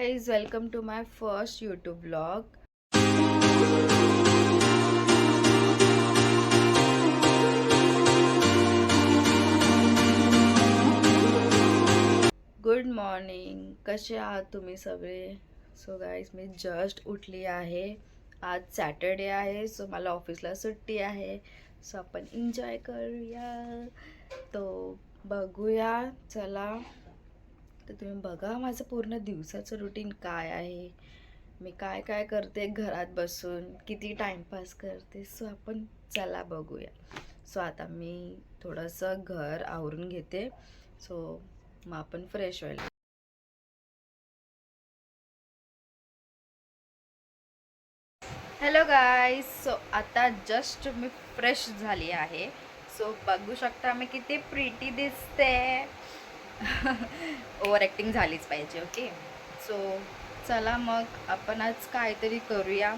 guys, welcome to my first YouTube vlog. Good morning. कसे आहात तुम्ही सगळे? सो गाईज, मी जस्ट उठली आहे. आज सॅटर्डे आहे, सो मला ऑफिसला सुट्टी आहे. सो आपण एन्जॉय करूया. तो बघूया. चला, तर तुम्ही बघा माझं पूर्ण दिवसाचं रुटीन काय आहे, मी काय काय करते घरात बसून, किती टाईमपास करते. सो आपण चला बघूया. सो आता मी थोडंसं घर आवरून घेते. सो मग आपण फ्रेश व्हायला. Hello guys. सो आता जस्ट मी फ्रेश झाली आहे. सो बघू शकता मी किती प्रिटी दिसते. ओव्हर ॲक्टिंग झालीच पाहिजे. ओके, सो चला मग आपण आज काहीतरी करूया.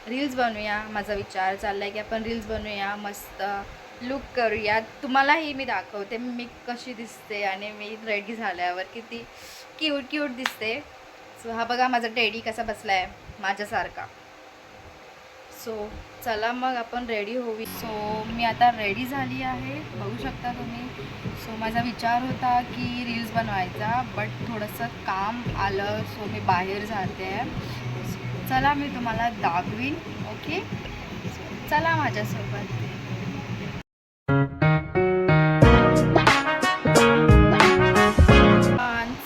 रील्स बनवूया. माझा विचार चालला आहे की आपण रील्स बनवूया, मस्त लुक करूया. तुम्हालाही मी दाखवते मी कशी दिसते आणि मी रेडी झाल्यावर किती क्यूट क्यूट दिसते. सो हा बघा माझा टेडी कसा बसला आहे माझ्यासारखा. सो चला मग आपण रेडी होऊ. सो मी आता रेडी झाली आहे, बघू शकता तुम्ही. सो माझा विचार होता की रील्स बनवायचा, बट थोडंसं काम आलं, सो मी बाहेर जाते आहे. चला मी तुम्हाला दाखवीन. ओके, चला माझ्यासोबत.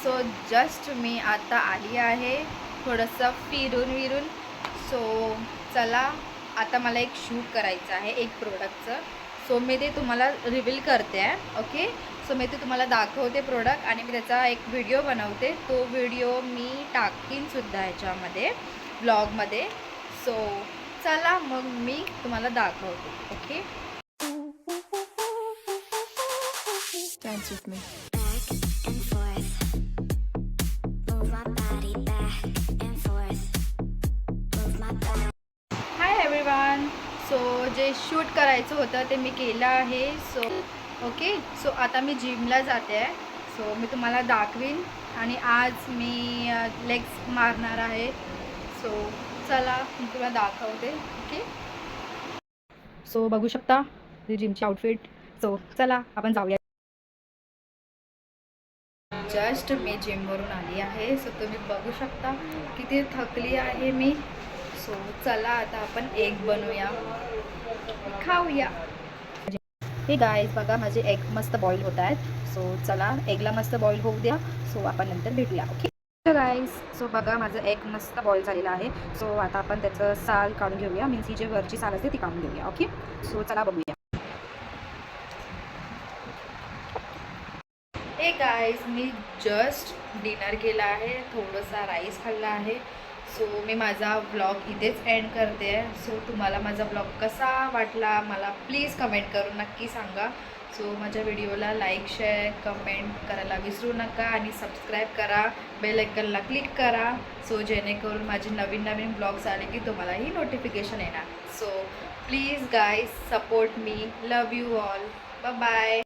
सो जस्ट मी आता आली आहे थोडंसं फिरून. सो चला, आता मला एक शूट करायचं आहे एक प्रोडक्टचं. सो मी ते तुम्हाला रिव्हील करते आहे. ओके, सो मी ते तुम्हाला दाखवते प्रोडक्ट आणि मी त्याचा एक व्हिडिओ बनवते. तो व्हिडिओ मी टाकीनसुद्धा ह्याच्यामध्ये ब्लॉगमध्ये. सो चला मग मी तुम्हाला दाखवते. Okay, Dance with me. Hi everyone. So जे शूट करायचं होतं ते मी केलं आहे. सो ओके, सो आता मी जिमला जाते आहे. सो मी तुम्हाला दाखवीन आणि आज मी लेग्स मारणार आहे. सो चला मी तुम्हाला दाखवते. ओके, सो बघू शकता ही जिमची आउटफिट. सो चला आपण जाऊया. जस्ट मी जिमवरून आली आहे. सो तुम्ही बघू शकता किती थकली आहे मी. सो चला आता आपण एग बनवूया, खाऊया. हे गाईज बघा माझे एग मस्त बॉईल होत आहेत. सो चला एगला मस्त बॉईल होऊ द्या. सो आपण नंतर भेटूया. ओके गाईज, सो बघा माझं एग मस्त बॉईल झालेलं आहे. सो आता आपण त्याचं साल काढून घेऊया, मीन्स ही जे वरची साल असते ती काढून घेऊया. ओके, सो चला बघूया. हे गाईज, मी जस्ट डिनर केला आहे, थोडंसा राईस खाल्ला आहे. सो मी माझा ब्लॉग इथेच एंड करते आहे. सो तुम्हाला माझा ब्लॉग कसा वाटला मला प्लीज कमेंट करून नक्की सांगा. सो माझ्या व्हिडिओला लाईक, शेअर, कमेंट करायला विसरू नका आणि सबस्क्राईब करा, बेल आयकनला क्लिक करा. सो जेणेकरून माझे नवीन ब्लॉग्स आले की तुम्हालाही नोटिफिकेशन येणार. So please guys support me. Love you all. Bye bye.